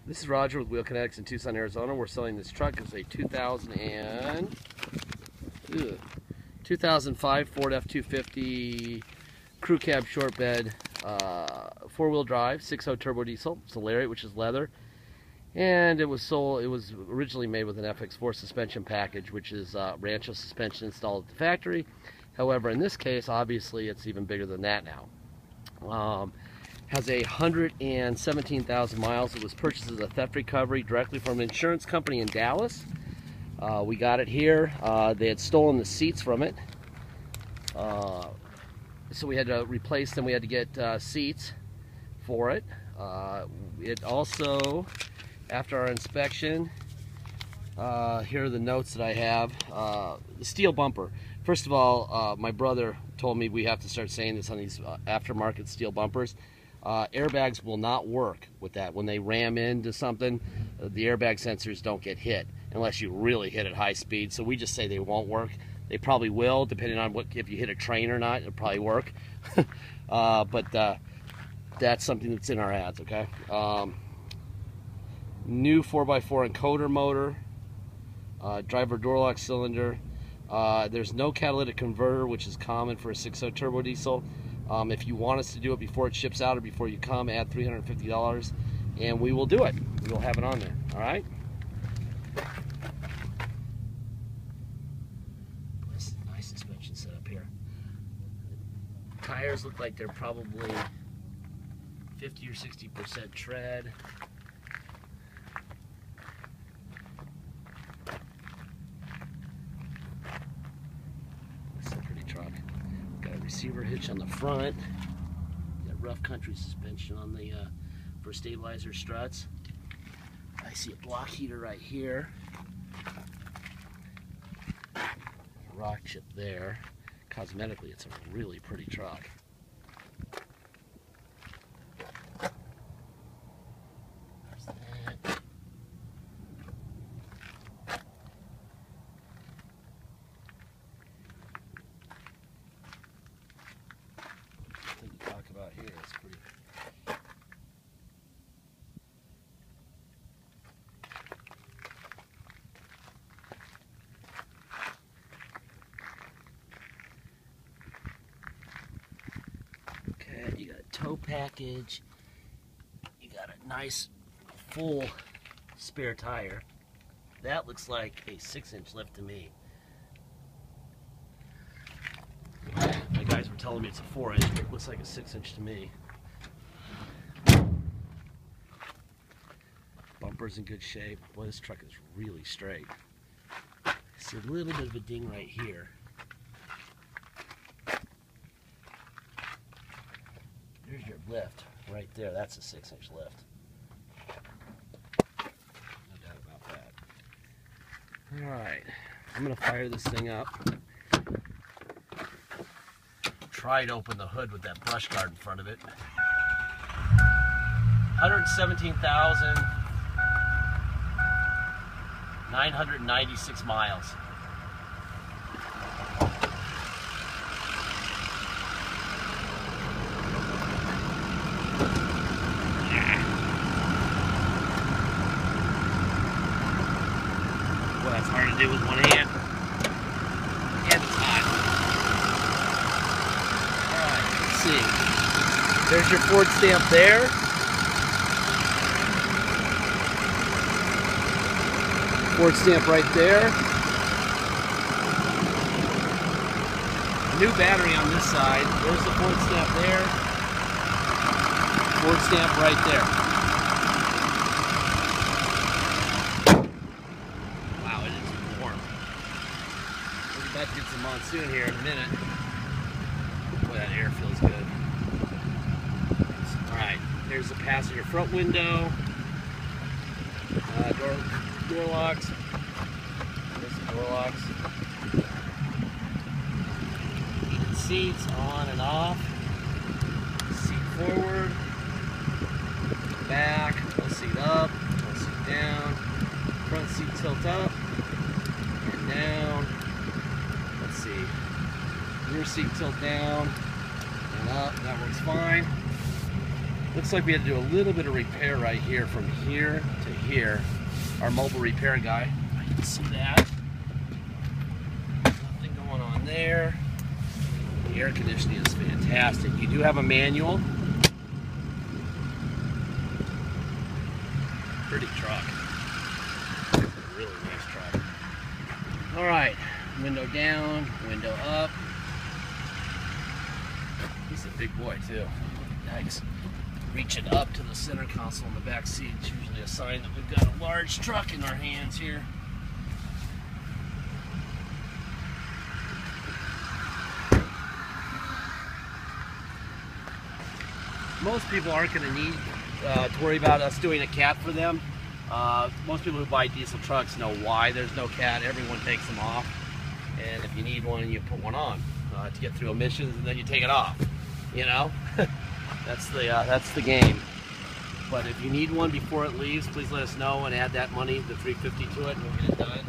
This is Roger with Wheel Kinetics in Tucson, Arizona. We're selling this truck. It's a 2005 Ford F-250 crew cab short bed, four-wheel drive, 6.0 turbo diesel. It's a Lariat, which is leather, and it was originally made with an FX4 suspension package, which is Rancho suspension installed at the factory. However, in this case, obviously, it's even bigger than that now. Has 117,000 miles. It was purchased as a theft recovery directly from an insurance company in Dallas. We got it here. They had stolen the seats from it, so we had to replace them. We had to get seats for it. It also, after our inspection, here are the notes that I have. The steel bumper. First of all, my brother told me we have to start saying this on these aftermarket steel bumpers. Airbags will not work with that. When they ram into something, the airbag sensors don't get hit unless you really hit at high speed. So we just say they won't work. They probably will, depending on if you hit a train or not. It'll probably work. But that's something that's in our ads. Okay. New 4x4 encoder motor, driver door lock cylinder. There's no catalytic converter, which is common for a 6.0 turbo diesel. If you want us to do it before it ships out or before you come, add $350 and we will do it. We'll have it on there. All right. This is a nice suspension setup here. Tires look like they're probably 50 or 60% tread. Receiver hitch on the front. Got rough country suspension on the for stabilizer struts. I see a block heater right here. Rock chip there. Cosmetically, it's a really pretty truck. There's that. About here, it's pretty. Okay, you got a tow package. You got a nice full spare tire. That looks like a 6-inch lift to me. My guys were telling me it's a 4-inch, but it looks like a 6-inch to me. Bumper's in good shape. Boy, this truck is really straight. I see a little bit of a ding right here. There's your lift right there. That's a 6-inch lift. No doubt about that. Alright, I'm going to fire this thing up. Try to open the hood with that brush guard in front of it. 117,996 miles. Well, that's hard to do with one hand. And it's hot. There's your Ford stamp there. Ford stamp right there. New battery on this side. There's the Ford stamp there. Ford stamp right there. Wow, it is warm. We're about to get some monsoon here in a minute. Boy, that air feels good. Alright, there's the passenger front window. Door locks. There's the door locks. Heated seats on and off. Seat forward. Back. One seat up. One seat down. Front seat tilt up. And down. Let's see. Rear seat tilt down and up. That works fine. Looks like we had to do a little bit of repair right here from here to here. Our mobile repair guy, I can see that. Nothing going on there. The air conditioning is fantastic. You do have a manual. Pretty truck. Really nice truck. All right, window down, window up. He's a big boy too. Nice. Reaching up to the center console in the back seat is usually a sign that we've got a large truck in our hands here. Most people aren't going to need to worry about us doing a cat for them. Most people who buy diesel trucks know why there's no cat. Everyone takes them off, and if you need one, you put one on to get through emissions, and then you take it off. You know, that's the game. But if you need one before it leaves, please let us know and add that money, the $350 to it, and we'll get it done.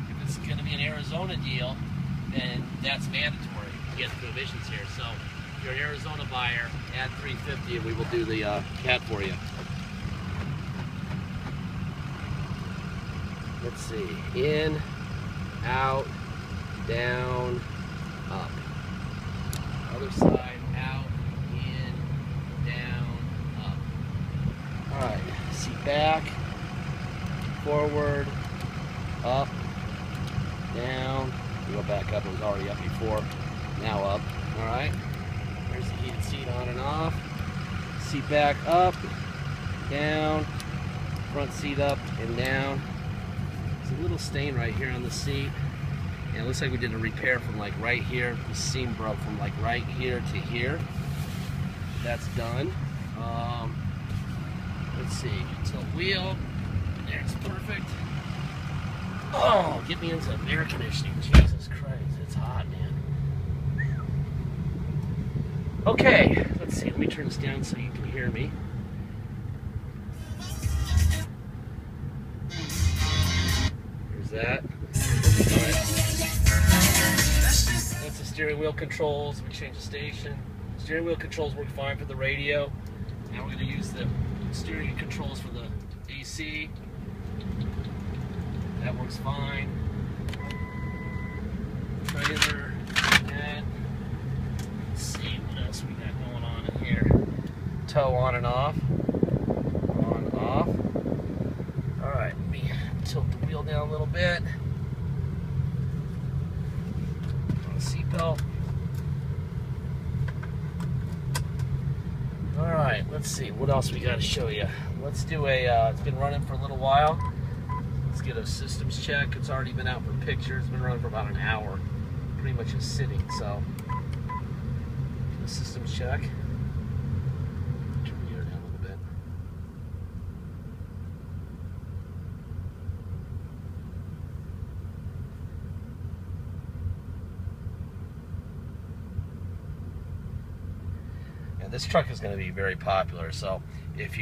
If it's going to be an Arizona deal, then that's mandatory to get through emissions here. So if you're an Arizona buyer, add $350 and we will do the cat for you. Let's see. In, out, down, up. Other side, out, in, down, up. Alright, seat back, forward, up, down. We go back up, it was already up before. Now up. Alright. There's the heated seat on and off. Seat back up, down, front seat up and down. There's a little stain right here on the seat. And it looks like we did a repair from like right here. The seam broke from like right here to here. That's done. Let's see, tilt wheel. There's perfect. Oh, get me into air conditioning. Jesus Christ, it's hot, man. Okay, let's see. Let me turn this down so you can hear me. There's that. All right. That's the steering wheel controls. We changed the station. Steering wheel controls work fine for the radio. Now we're going to use the steering controls for the AC. That works fine. Trailer, that. Let's see what else we got going on in here. Tow on and off. On, off. Alright, let me tilt the wheel down a little bit. On the seatbelt. Alright, let's see what else we got to show you. Let's do a, it's been running for a little while. Let's get a systems check. It's already been out for pictures. It's been running for about an hour. Pretty much just sitting, so. The systems check. Turn the air down a little bit. And this truck is going to be very popular, so if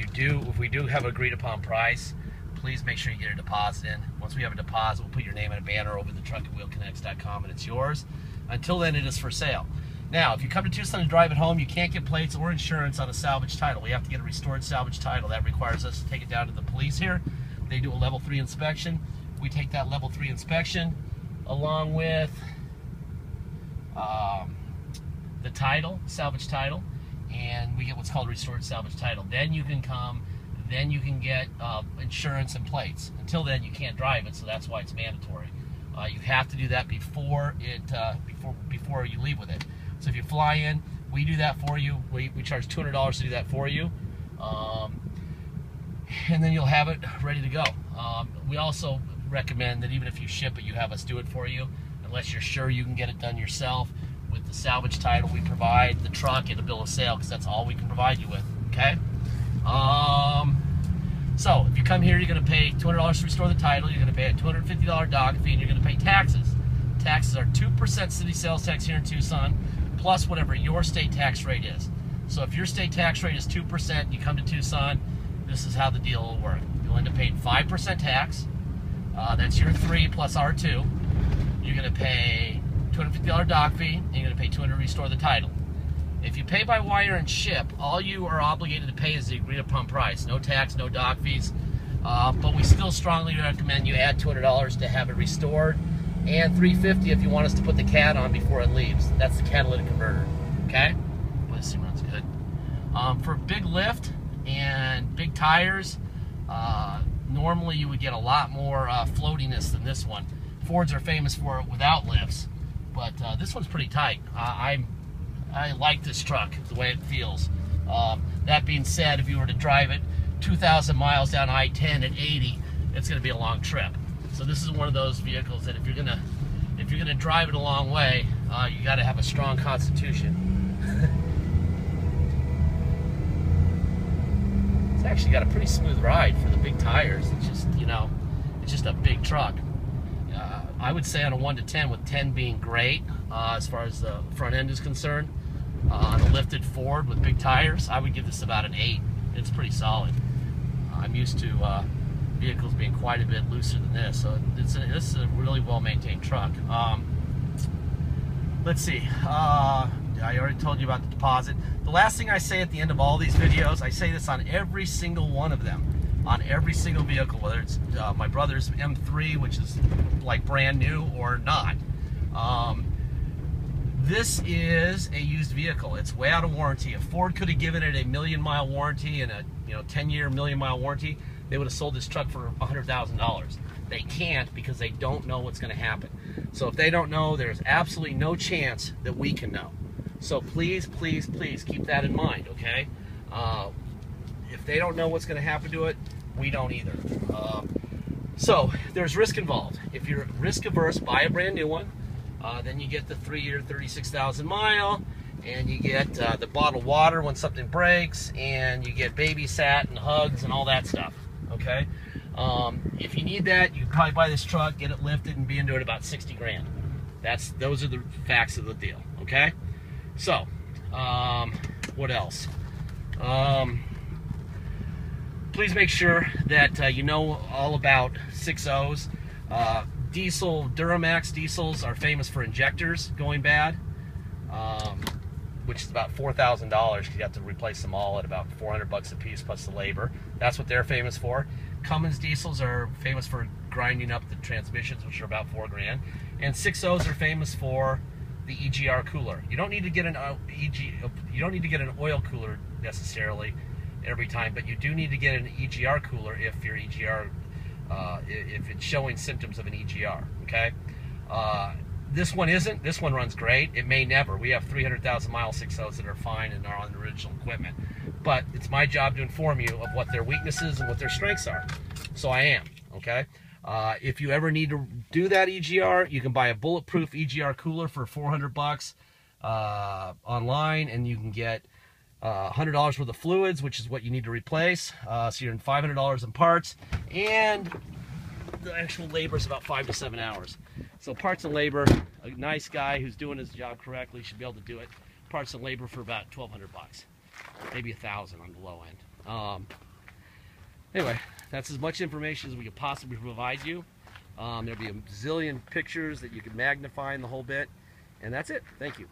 we do have an agreed upon price, please make sure you get a deposit in. Once we have a deposit, we'll put your name and a banner over the truckandwheelconnects.com and it's yours. Until then, it is for sale. Now, if you come to Tucson and drive it home, you can't get plates or insurance on a salvage title. We have to get a restored salvage title. That requires us to take it down to the police here. They do a level 3 inspection. We take that level 3 inspection along with the title, salvage title, and we get what's called restored salvage title. Then you can come. Then you can get insurance and plates. Until then, you can't drive it, so that's why it's mandatory. You have to do that before you leave with it. So if you fly in, we do that for you. We charge $200 to do that for you, and then you'll have it ready to go. We also recommend that even if you ship it, you have us do it for you, unless you're sure you can get it done yourself. With the salvage title, we provide the truck and a bill of sale because that's all we can provide you with. Okay. So if you come here, you're going to pay $200 to restore the title. You're going to pay a $250 dock fee, and you're going to pay taxes. Taxes are 2% city sales tax here in Tucson, plus whatever your state tax rate is. So if your state tax rate is 2%, you come to Tucson, this is how the deal will work. You'll end up paying 5% tax. That's your 3 plus R2. You're going to pay $250 dock fee, and you're going to pay $200 to restore the title. If you pay by wire and ship, all you are obligated to pay is the agreed upon price. No tax, no dock fees. But we still strongly recommend you add $200 to have it restored, and $350 if you want us to put the cat on before it leaves. That's the catalytic converter. Okay? Well, this thing runs good. For big lift and big tires, normally you would get a lot more floatiness than this one. Fords are famous for it without lifts, but this one's pretty tight. I like this truck, the way it feels. That being said, if you were to drive it 2,000 miles down I-10 at 80, it's going to be a long trip. So this is one of those vehicles that if you're gonna drive it a long way, you got to have a strong constitution. It's actually got a pretty smooth ride for the big tires. It's just, you know, it's just a big truck. I would say on a 1 to 10, with 10 being great as far as the front end is concerned. On a lifted Ford with big tires, I would give this about an 8. It's pretty solid. I'm used to vehicles being quite a bit looser than this, so this is a really well-maintained truck. Let's see. I already told you about the deposit. The last thing I say at the end of all these videos, I say this on every single one of them, on every single vehicle, whether it's my brother's M3, which is like brand new, or not. This is a used vehicle. It's way out of warranty. If Ford could have given it a 1,000,000-mile warranty and a 10-year 1,000,000-mile warranty, they would have sold this truck for $100,000. They can't, because they don't know what's going to happen. So if they don't know, there's absolutely no chance that we can know. So please, please, please keep that in mind, okay? If they don't know what's going to happen to it, we don't either. So there's risk involved. If you're risk averse, buy a brand new one. Then you get the 3-year, 36,000-mile, and you get the bottled water when something breaks, and you get babysat and hugs and all that stuff, okay? If you need that, you can probably buy this truck, get it lifted, and be into it about 60 grand. Those are the facts of the deal, okay? So, what else? Please make sure that you know all about 6.0s. Diesel, Duramax diesels are famous for injectors going bad, which is about $4,000 because you have to replace them all at about $400 a piece plus the labor. That's what they're famous for. Cummins diesels are famous for grinding up the transmissions, which are about $4 grand. And 6.0s are famous for the EGR cooler. You don't need to get an oil cooler necessarily every time, but you do need to get an EGR cooler if your EGR if it's showing symptoms of an EGR, okay? This one isn't. This one runs great. It may never. We have 300,000-mile 6.0s that are fine and are on the original equipment. But it's my job to inform you of what their weaknesses and what their strengths are. So I am, okay? If you ever need to do that EGR, you can buy a bulletproof EGR cooler for $400 online, and you can get $100 worth of fluids, which is what you need to replace. So you're in $500 in parts, and the actual labor is about 5 to 7 hours. So parts and labor, a nice guy who's doing his job correctly should be able to do it. Parts and labor for about $1,200, maybe $1,000 on the low end. Anyway, that's as much information as we could possibly provide you. There'll be a zillion pictures that you can magnify in the whole bit, and that's it. Thank you.